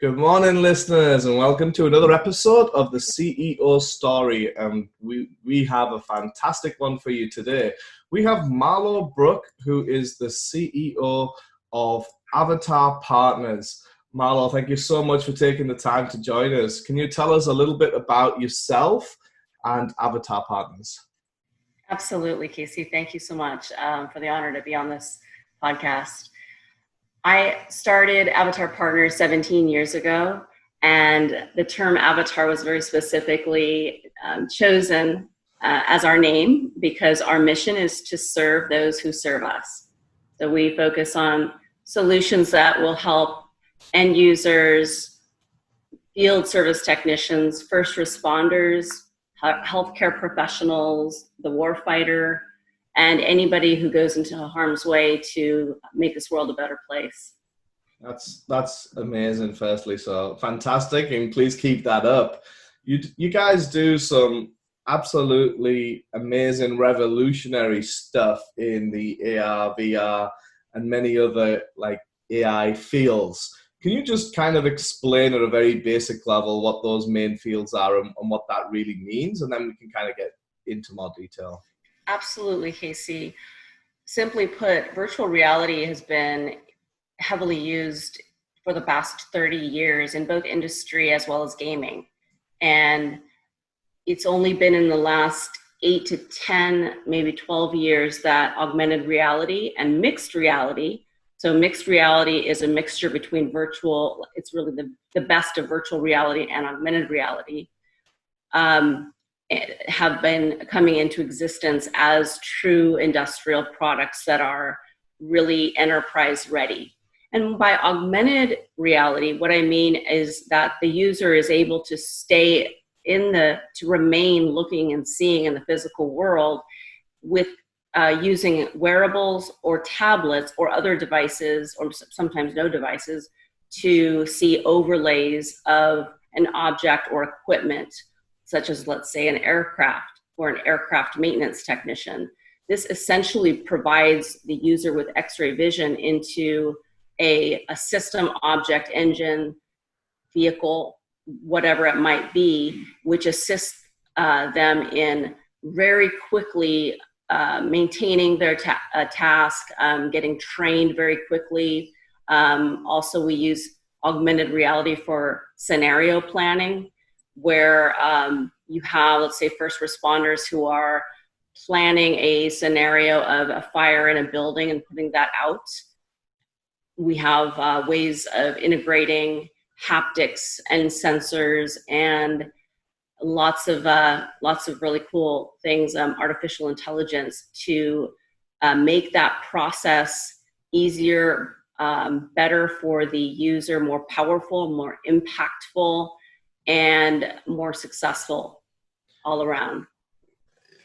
Good morning, listeners, and welcome to another episode of the CEO Story. And we have a fantastic one for you today. We have Marlo Brooke, who is the CEO of Avatar Partners. Marlo, thank you so much for taking the time to join us. Can you tell us a little bit about yourself and Avatar Partners? Absolutely, Casey. Thank you so much for the honor to be on this podcast. I started Avatar Partners 17 years ago, and the term Avatar was very specifically chosen as our name because our mission is to serve those who serve us. So we focus on solutions that will help end users, field service technicians, first responders, healthcare professionals, the warfighter, and anybody who goes into harm's way to make this world a better place. That's amazing, firstly. So fantastic, and please keep that up. You guys do some absolutely amazing, revolutionary stuff in the AR, VR, and many other like AI fields. Can you just kind of explain at a very basic level what those main fields are and what that really means? And then we can kind of get into more detail. Absolutely, Casey. Simply put, virtual reality has been heavily used for the past 30 years in both industry as well as gaming. And it's only been in the last 8 to 10, maybe 12 years that augmented reality and mixed reality. So mixed reality is a mixture between virtual, it's really the best of virtual reality and augmented reality. Have been coming into existence as true industrial products that are really enterprise ready. And by augmented reality, what I mean is that the user is able to stay to remain looking and seeing in the physical world with using wearables or tablets or other devices, or sometimes no devices, to see overlays of an object or equipment, such as, let's say, an aircraft or an aircraft maintenance technician. This essentially provides the user with X-ray vision into a system, object, engine, vehicle, whatever it might be, which assists them in very quickly maintaining their task, getting trained very quickly. Also, we use augmented reality for scenario planning, where you have, let's say, first responders who are planning a scenario of a fire in a building and putting that out. We have ways of integrating haptics and sensors and lots of really cool things, artificial intelligence, to make that process easier, better for the user, more powerful, more impactful, and more successful all around.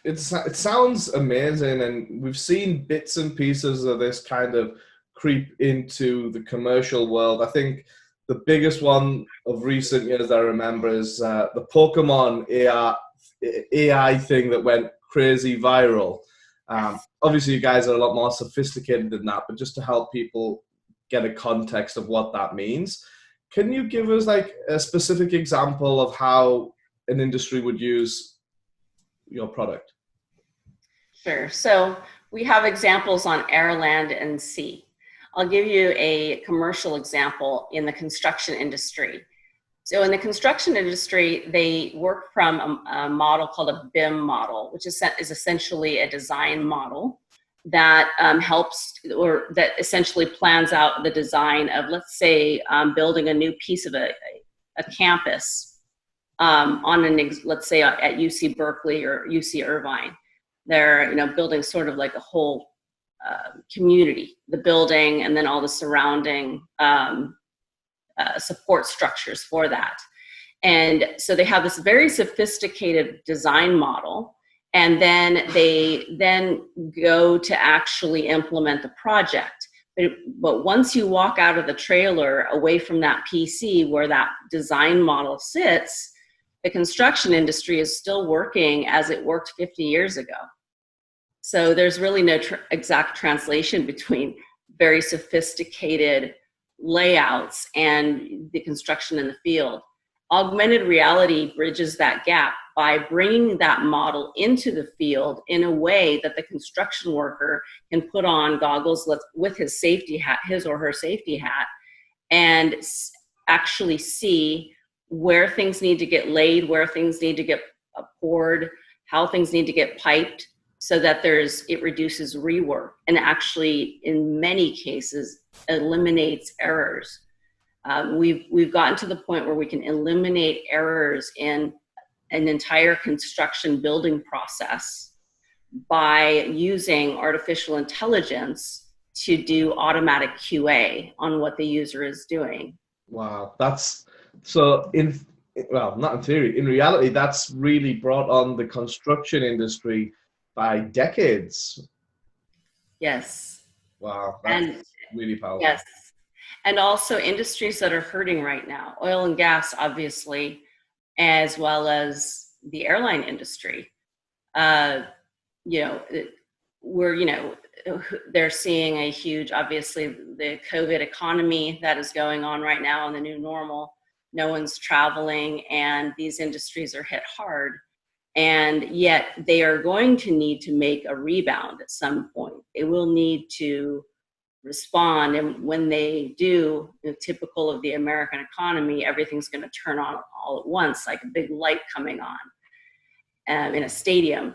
It sounds amazing, and we've seen bits and pieces of this kind of creep into the commercial world. I think the biggest one of recent years I remember is the Pokemon AI thing that went crazy viral. Obviously, you guys are a lot more sophisticated than that, but just to help people get a context of what that means, can you give us like a specific example of how an industry would use your product? Sure. So we have examples on air, land, and sea. I'll give you a commercial example in the construction industry. So in the construction industry, they work from a model called a BIM model, which is essentially a design model that helps, or that essentially plans out the design of, let's say, building a new piece of a campus let's say at UC Berkeley or UC Irvine. They're building sort of like a whole community, the building, and then all the surrounding support structures for that. And so they have this very sophisticated design model, and then they go to actually implement the project. But once you walk out of the trailer away from that PC where that design model sits, the construction industry is still working as it worked 50 years ago. So there's really no exact translation between very sophisticated layouts and the construction in the field. Augmented reality bridges that gap by bringing that model into the field in a way that the construction worker can put on goggles with his safety hat, his or her safety hat, and actually see where things need to get laid, where things need to get poured, how things need to get piped, so that it reduces rework and actually, in many cases, eliminates errors. We've gotten to the point where we can eliminate errors in an entire construction building process by using artificial intelligence to do automatic QA on what the user is doing. Wow, that's so well, not in theory, in reality, that's really brought on the construction industry by decades. Yes. Wow, that's really powerful. Yes. And also industries that are hurting right now, oil and gas, obviously, as well as the airline industry. They're seeing a huge, obviously, the COVID economy that is going on right now in the new normal. No one's traveling, and these industries are hit hard. And yet they are going to need to make a rebound at some point. They will need to respond, and when they do, typical of the American economy, everything's going to turn on all at once, like a big light coming on in a stadium.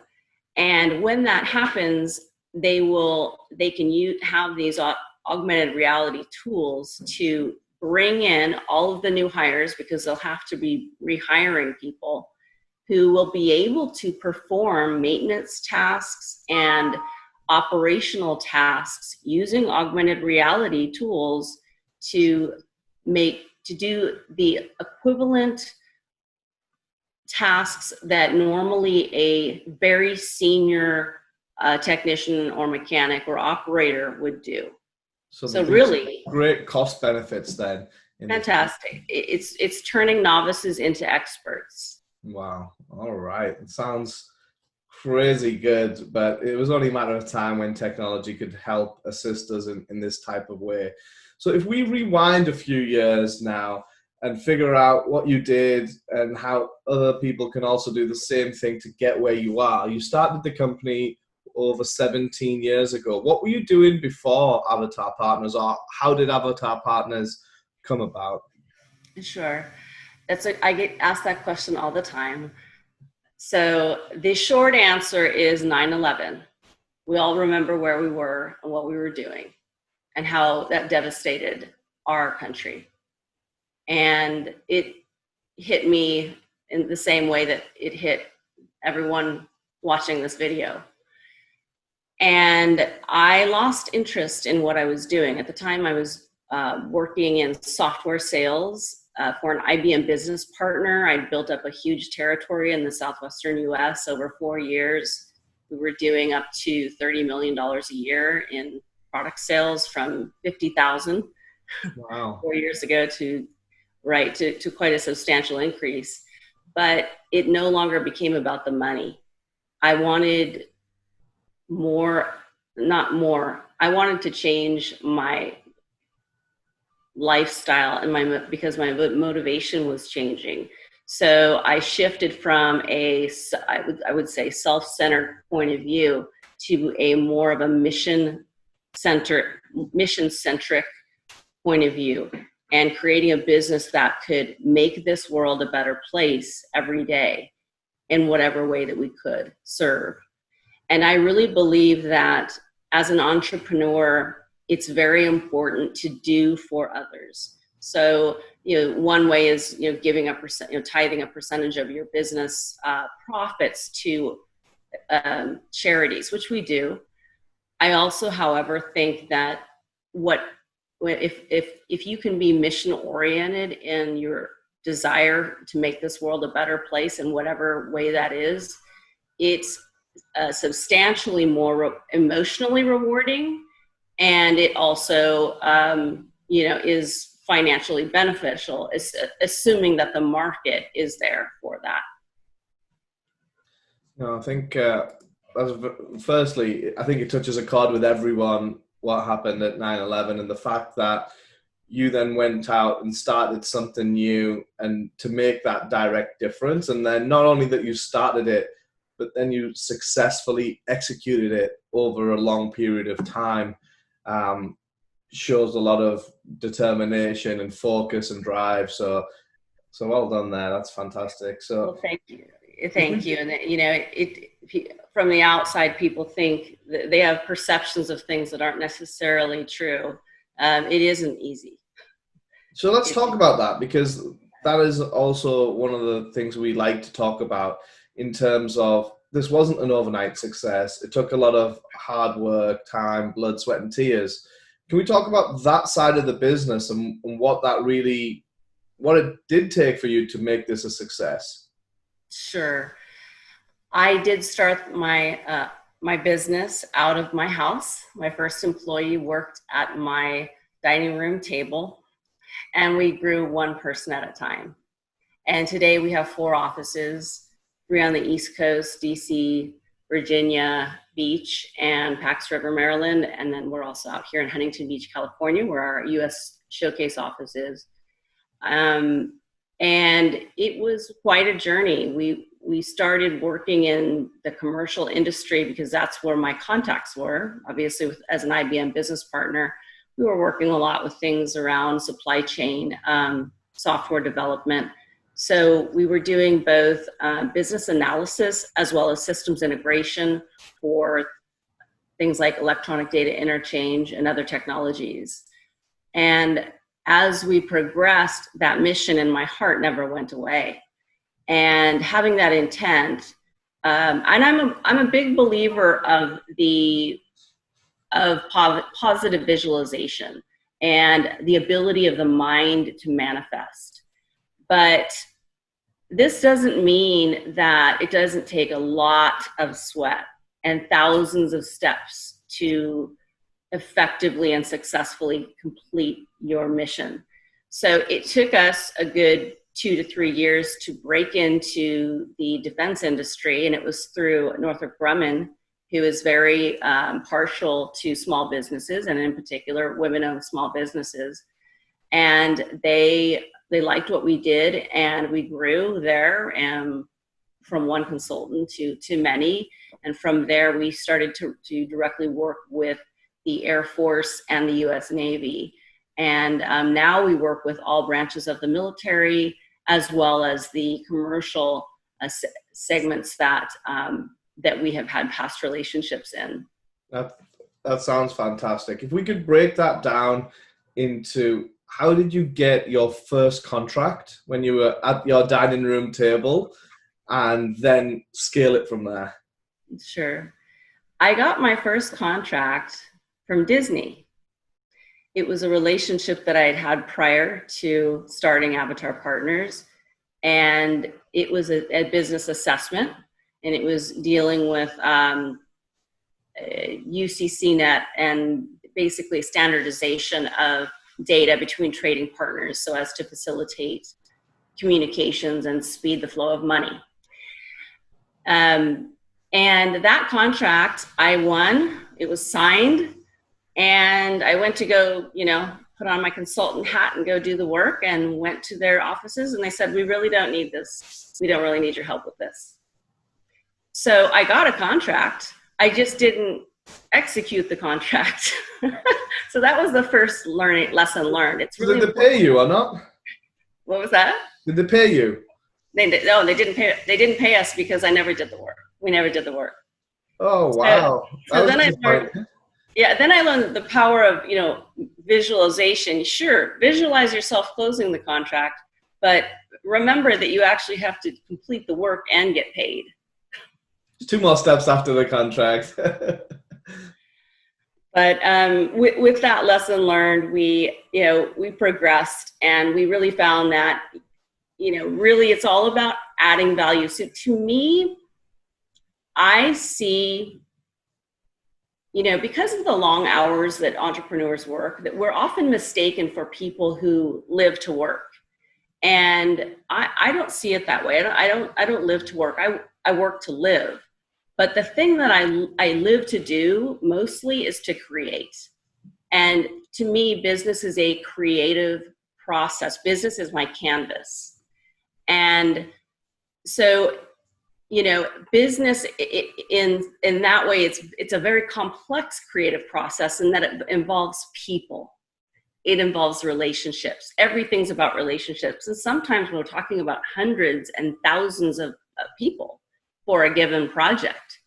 And when that happens, they can have these augmented reality tools to bring in all of the new hires, because they'll have to be rehiring people who will be able to perform maintenance tasks and operational tasks using augmented reality tools to do the equivalent tasks that normally a very senior technician or mechanic or operator would do. So really great cost benefits then. Fantastic. It's turning novices into experts. Wow. All right. It sounds crazy good, but it was only a matter of time when technology could help assist us in this type of way. So if we rewind a few years now and figure out what you did and how other people can also do the same thing to get where you are. You started the company over 17 years ago. What were you doing before Avatar Partners, or how did Avatar Partners come about? Sure. I get asked that question all the time. So the short answer is 9/11. We all remember where we were and what we were doing and how that devastated our country. And it hit me in the same way that it hit everyone watching this video. And I lost interest in what I was doing. At the time, I was working in software sales for an IBM business partner. I built up a huge territory in the southwestern US over 4 years. We were doing up to $30 million a year in product sales, from 50,000 wow. 4 years ago to quite a substantial increase. But it no longer became about the money. I wanted I wanted to change my lifestyle and because my motivation was changing. So I shifted from I would say self-centered point of view to a more of a mission-centric point of view, and creating a business that could make this world a better place every day in whatever way that we could serve. And I really believe that as an entrepreneur, it's very important to do for others. So, one way is, giving tithing a percentage of your business profits to charities, which we do. I also, however, think that if you can be mission oriented in your desire to make this world a better place in whatever way that is, it's substantially more emotionally rewarding, and it also is financially beneficial, assuming that the market is there for that. No, I think firstly, I think it touches a chord with everyone what happened at 9/11, and the fact that you then went out and started something new and to make that direct difference. And then not only that you started it, but then you successfully executed it over a long period of time. Shows a lot of determination and focus and drive. So well done there. That's fantastic. So well, thank you. Thank you. And you know, from the outside, people think that they have perceptions of things that aren't necessarily true. It isn't easy. So let's talk about that, because that is also one of the things we like to talk about in terms of this wasn't an overnight success. It took a lot of hard work, time, blood, sweat, and tears. Can we talk about that side of the business and what it did take for you to make this a success? Sure. I did start my my business out of my house. My first employee worked at my dining room table, and we grew one person at a time. And today we have 4 offices, 3 on the East Coast, DC, Virginia Beach, and Pax River, Maryland. And then we're also out here in Huntington Beach, California, where our US showcase office is. And it was quite a journey. We started working in the commercial industry because that's where my contacts were. Obviously, as an IBM business partner, we were working a lot with things around supply chain, software development. So we were doing both business analysis as well as systems integration for things like electronic data interchange and other technologies. And as we progressed, that mission in my heart never went away. And having that intent, and I'm a big believer of positive visualization and the ability of the mind to manifest. But this doesn't mean that it doesn't take a lot of sweat and thousands of steps to effectively and successfully complete your mission. So it took us a good 2 to 3 years to break into the defense industry, and it was through Northrop Grumman, who is very partial to small businesses, and in particular women-owned small businesses. And they liked what we did, and we grew there, and from one consultant to many. And from there, we started to directly work with the Air Force and the US Navy. And now we work with all branches of the military, as well as the commercial segments that we have had past relationships in. That sounds fantastic. If we could break that down into, how did you get your first contract when you were at your dining room table, and then scale it from there? Sure. I got my first contract from Disney. It was a relationship that I had had prior to starting Avatar Partners, and it was a business assessment, and it was dealing with UCCNet and basically standardization of data between trading partners so as to facilitate communications and speed the flow of money. And that contract I won. It was signed, and I went to go, put on my consultant hat and go do the work, and went to their offices, and they said, "We really don't need this. We don't really need your help with this." So I got a contract. I just didn't execute the contract. So that was the first lesson learned. It's really Did they pay you or not? What was that? Did they pay you? They didn't pay us because I never did the work. We never did the work. Oh, wow. So then I learned the power of, visualization. Sure, visualize yourself closing the contract, but remember that you actually have to complete the work and get paid. 2 more steps after the contract. But with that lesson learned, we progressed, and we really found that, really it's all about adding value. So to me, I see, because of the long hours that entrepreneurs work, that we're often mistaken for people who live to work. And I don't see it that way. I don't live to work. I work to live. But the thing that I live to do mostly is to create. And to me, business is a creative process. Business is my canvas. And so, you know, business in that way, it's a very complex creative process in that it involves people. It involves relationships. Everything's about relationships. And sometimes we're talking about hundreds and thousands of people for a given project.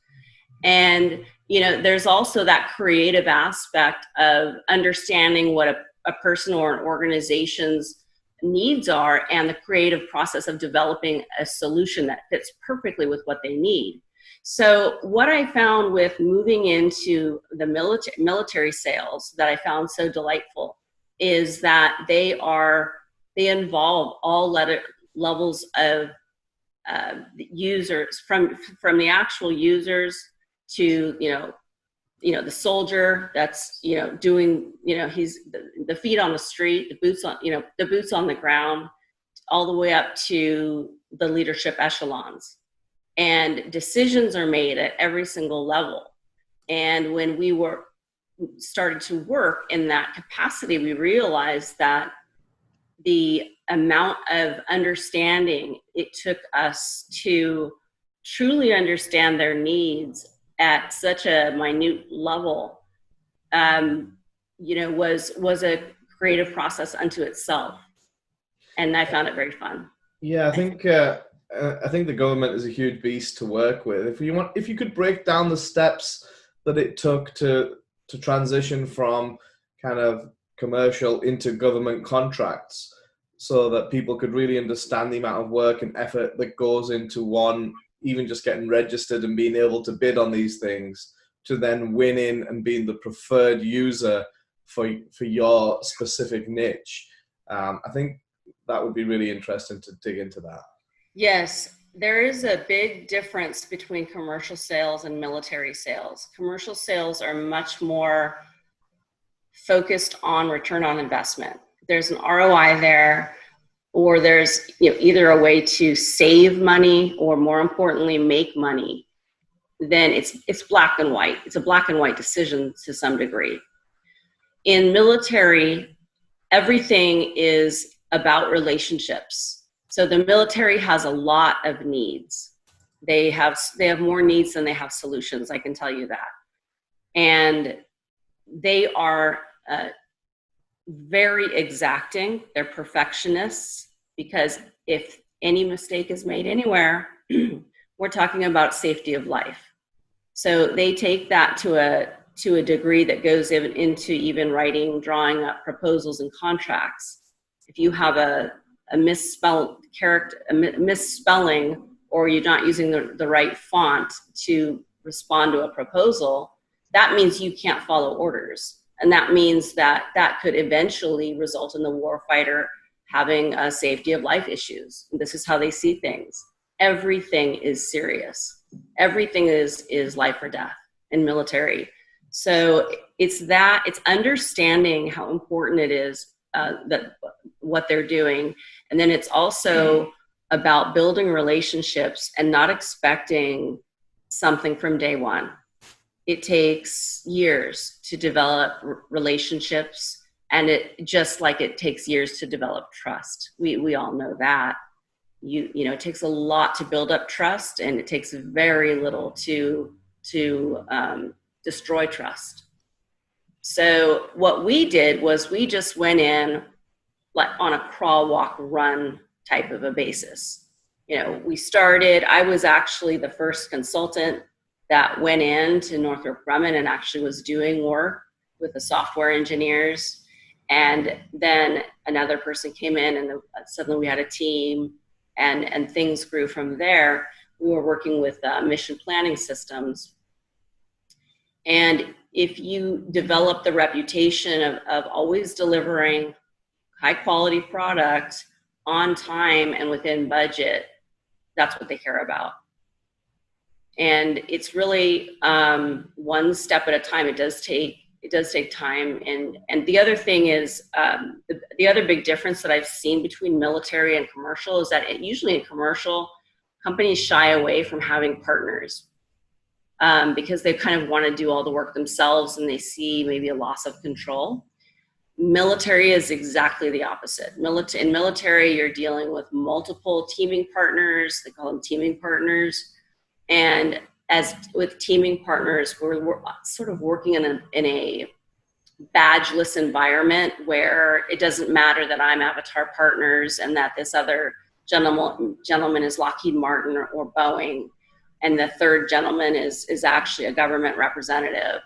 And, you know, there's also that creative aspect of understanding what a person or an organization's needs are, and the creative process of developing a solution that fits perfectly with what they need. So what I found with moving into the military sales that I found so delightful is that they involve all levels of users, from the actual users to, you know, the soldier that's, you know, doing, you know, he's the feet on the street, the boots on the ground, all the way up to the leadership echelons. And decisions are made at every single level. And when we started to work in that capacity, we realized that the amount of understanding it took us to truly understand their needs at such a minute level, you know, was a creative process unto itself. And I found it very fun. Yeah, I think the government is a huge beast to work with. If you could break down the steps that it took to transition from kind of commercial into government contracts, so that people could really understand the amount of work and effort that goes into one, even just getting registered and being able to bid on these things, to then winning and being the preferred user for your specific niche. I think that would be really interesting to dig into that. Yes, there is a big difference between commercial sales and military sales. Commercial sales are much more focused on return on investment. There's an ROI there, or there's, you know, either a way to save money or, more importantly, make money. Then it's black and white. It's a black and white decision to some degree. In military, everything is about relationships. So the military has a lot of needs. They have more needs than they have solutions, I can tell you that. And they are very exacting. They're perfectionists, because if any mistake is made anywhere, we're talking about safety of life. So they take that to a degree that goes into even writing, drawing up proposals and contracts. If you have a misspelling, or you're not using the right font to respond to a proposal, that means you can't follow orders. And that means that could eventually result in the warfighter having safety of life issues. And this is how they see things. Everything is serious. Everything is life or death in military. So it's understanding how important it is, that what they're doing. And then it's also about building relationships and not expecting something from day one. It takes years to develop relationships, and it just like it takes years to develop trust. We all know that. You know, it takes a lot to build up trust, and it takes very little to destroy trust. So what we did was we just went in like on a crawl, walk, run type of a basis. You know, I was actually the first consultant that went into Northrop Grumman and actually was doing work with the software engineers. And then another person came in, and suddenly we had a team, and things grew from there. We were working with mission planning systems. And if you develop the reputation of always delivering high quality product on time and within budget, that's what they care about. And it's really one step at a time. It does take time. And the other thing is, the other big difference that I've seen between military and commercial is that usually in commercial, companies shy away from having partners. because they kind of want to do all the work themselves and they see maybe a loss of control. Military is exactly the opposite. In military, you're dealing with multiple teaming partners. They call them teaming partners. And as with teaming partners, we're sort of working in a badgeless environment where it doesn't matter that I'm Avatar Partners and that this other gentleman is Lockheed Martin or Boeing, and the third gentleman is actually a government representative.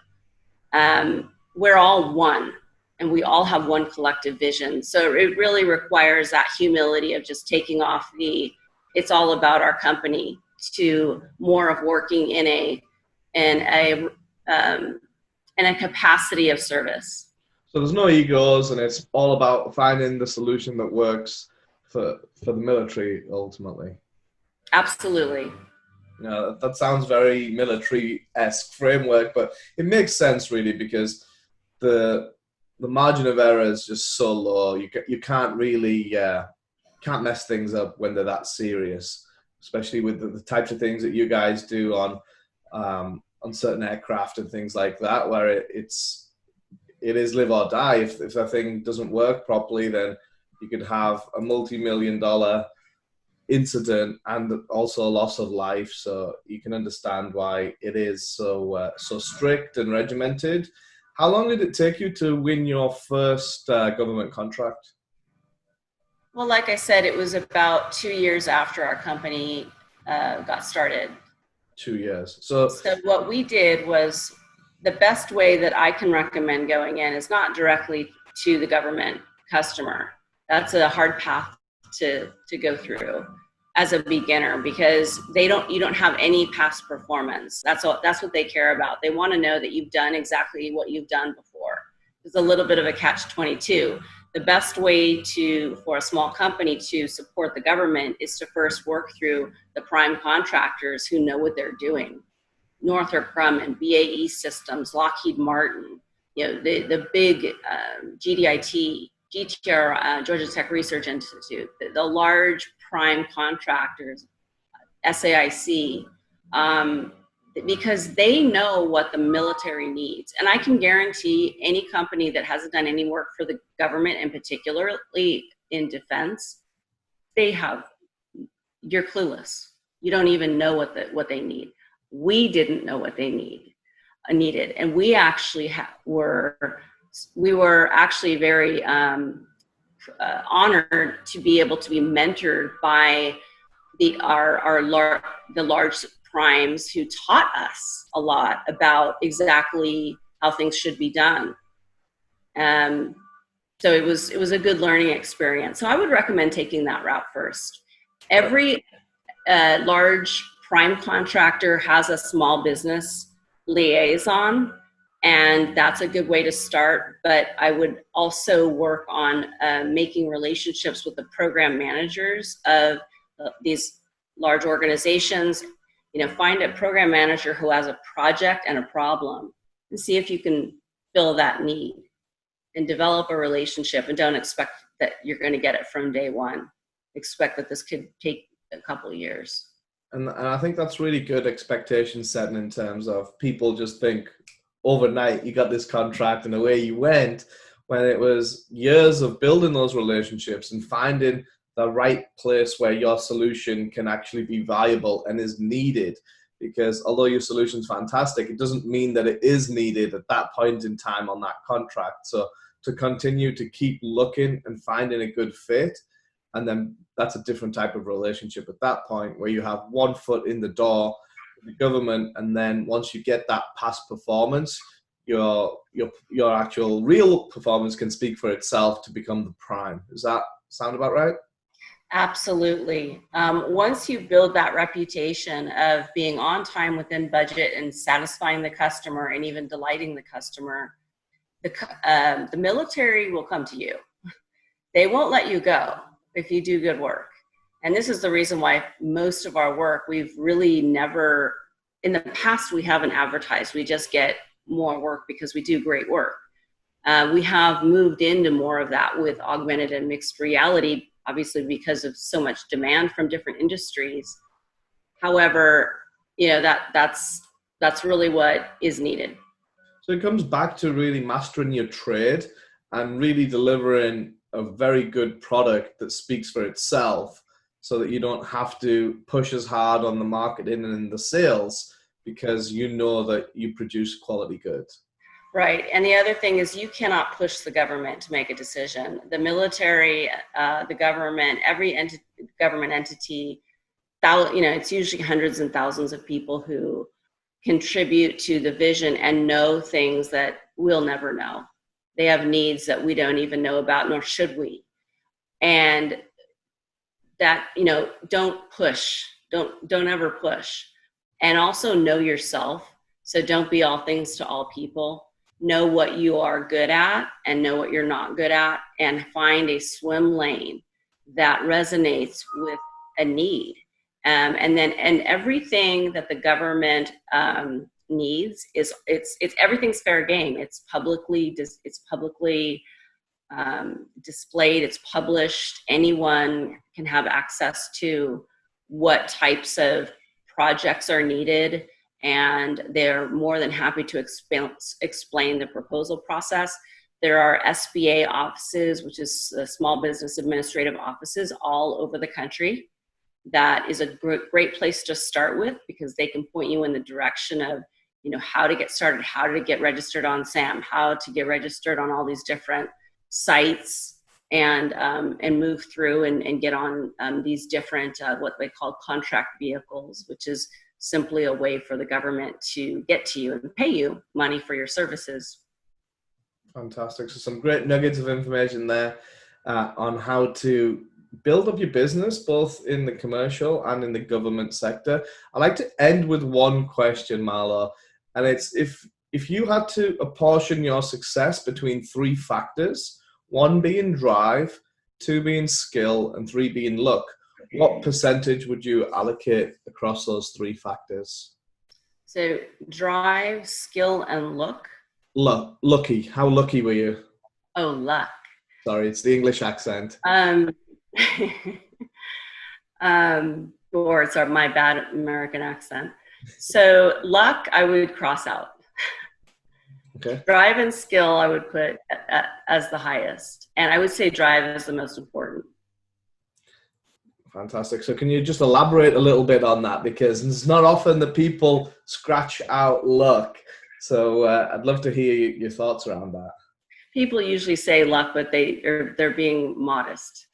We're all one, and we all have one collective vision. So it really requires that humility of just taking off it's all about our company to more of working in a capacity of service. So there's no egos, and it's all about finding the solution that works for the military ultimately. Absolutely. That sounds very military-esque framework, but it makes sense really, because the margin of error is just so low. You can't really can't mess things up when they're that serious, especially with the types of things that you guys do on certain aircraft and things like that, where it is live or die. If that thing doesn't work properly, then you could have a multi-million-dollar incident and also a loss of life. So you can understand why it is so strict and regimented. How long did it take you to win your first government contract? Well, like I said, it was about 2 years after our company got started. 2 years. So what we did was, the best way that I can recommend going in is not directly to the government customer. That's a hard path to go through as a beginner, because you don't have any past performance. That's what they care about. They want to know that you've done exactly what you've done before. It's a little bit of a catch-22. The best way for a small company to support the government is to first work through the prime contractors who know what they're doing. Northrop Grumman, BAE Systems, Lockheed Martin, the big GDIT, GTR, Georgia Tech Research Institute, the large prime contractors, SAIC, because they know what the military needs. And I can guarantee any company that hasn't done any work for the government, and particularly in defense, you're clueless. You don't even know what they need. We didn't know what they needed, and we actually were actually very honored to be able to be mentored by the large primes who taught us a lot about exactly how things should be done. So it was a good learning experience. So I would recommend taking that route first. Every large prime contractor has a small business liaison, and that's a good way to start. But I would also work on making relationships with the program managers of these large organizations. Find a program manager who has a project and a problem, and see if you can fill that need, and develop a relationship. And don't expect that you're going to get it from day one. Expect that this could take a couple of years. And I think that's really good expectation setting, in terms of people just think overnight you got this contract and away you went, when it was years of building those relationships and finding the right place where your solution can actually be viable and is needed. Because although your solution's fantastic, it doesn't mean that it is needed at that point in time on that contract. So to continue to keep looking and finding a good fit, and then that's a different type of relationship at that point, where you have one foot in the door with the government, and then once you get that past performance, your actual real performance can speak for itself to become the prime. Does that sound about right? Absolutely. Once you build that reputation of being on time, within budget, and satisfying the customer, and even delighting the customer, the military will come to you. They won't let you go if you do good work. And this is the reason why most of our work, we've really never, in the past, we haven't advertised. We just get more work because we do great work. We have moved into more of that with augmented and mixed reality, obviously because of so much demand from different industries. However, that's That's really what is needed. So it comes back to really mastering your trade and really delivering a very good product that speaks for itself so that you don't have to push as hard on the marketing and the sales because you know that you produce quality goods. Right. And the other thing is you cannot push the government to make a decision. The military, the government, every government entity, it's usually hundreds and thousands of people who contribute to the vision and know things that we'll never know. They have needs that we don't even know about, nor should we. And that, don't push, don't ever push. And also know yourself. So don't be all things to all people. Know what you are good at and know what you're not good at, and find a swim lane that resonates with a need. And everything that the government needs is everything's fair game. It's publicly displayed. It's published. Anyone can have access to what types of projects are needed, and they're more than happy to explain the proposal process. There are SBA offices, which is Small Business Administrative offices, all over the country. That is a great place to start with, because they can point you in the direction of, how to get started, how to get registered on SAM, how to get registered on all these different sites, and move through and get on these different what they call contract vehicles, which is simply a way for the government to get to you and pay you money for your services. Fantastic. So some great nuggets of information there on how to build up your business, both in the commercial and in the government sector. I'd like to end with one question, Marlo, and it's if you had to apportion your success between three factors, one being drive, two being skill, and three being luck, what percentage would you allocate across those three factors? So drive, skill, and luck. Lucky. How lucky were you? Oh, luck. Sorry, it's the English accent. Or it's my bad American accent. So luck, I would cross out. Okay. Drive and skill, I would put as the highest. And I would say drive is the most important. Fantastic. So can you just elaborate a little bit on that? Because it's not often that people scratch out luck. So I'd love to hear your thoughts around that. People usually say luck, but they're being modest.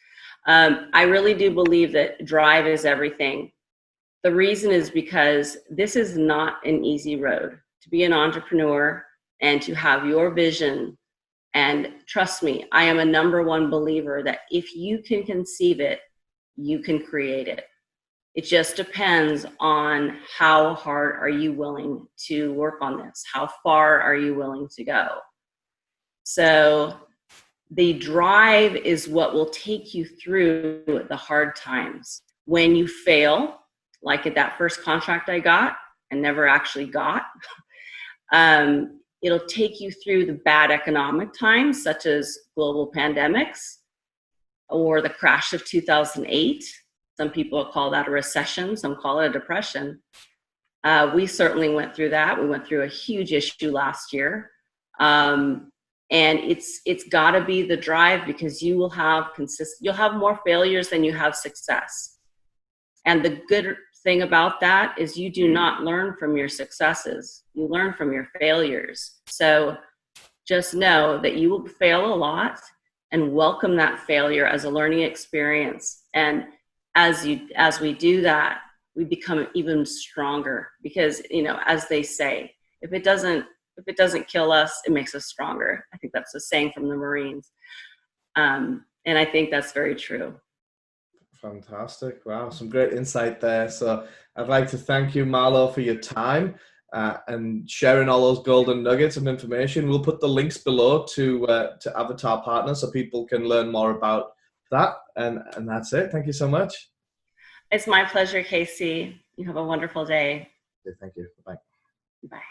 I really do believe that drive is everything. The reason is because this is not an easy road. To be an entrepreneur and to have your vision, and trust me, I am a #1 believer that if you can conceive it, you can create it. It just depends on how hard are you willing to work on this? How far are you willing to go? So the drive is what will take you through the hard times. When you fail, like at that first contract I got and never actually got, it'll take you through the bad economic times, such as global pandemics or the crash of 2008. Some people call that a recession, some call it a depression. We certainly went through that. We went through a huge issue last year. And it's got to be the drive, because you will have you'll have more failures than you have success. And the good thing about that is you do not learn from your successes. You learn from your failures. So just know that you will fail a lot, and welcome that failure as a learning experience. And as we do that, we become even stronger, because, as they say, if it doesn't kill us, it makes us stronger. I think that's a saying from the Marines. And I think that's very true. Fantastic. Wow, some great insight there. So I'd like to thank you, Marlo, for your time and sharing all those golden nuggets of information. We'll put the links below to Avatar Partners so people can learn more about that. And that's it. Thank you so much. It's my pleasure, Casey. You have a wonderful day. Thank you. Bye. Bye.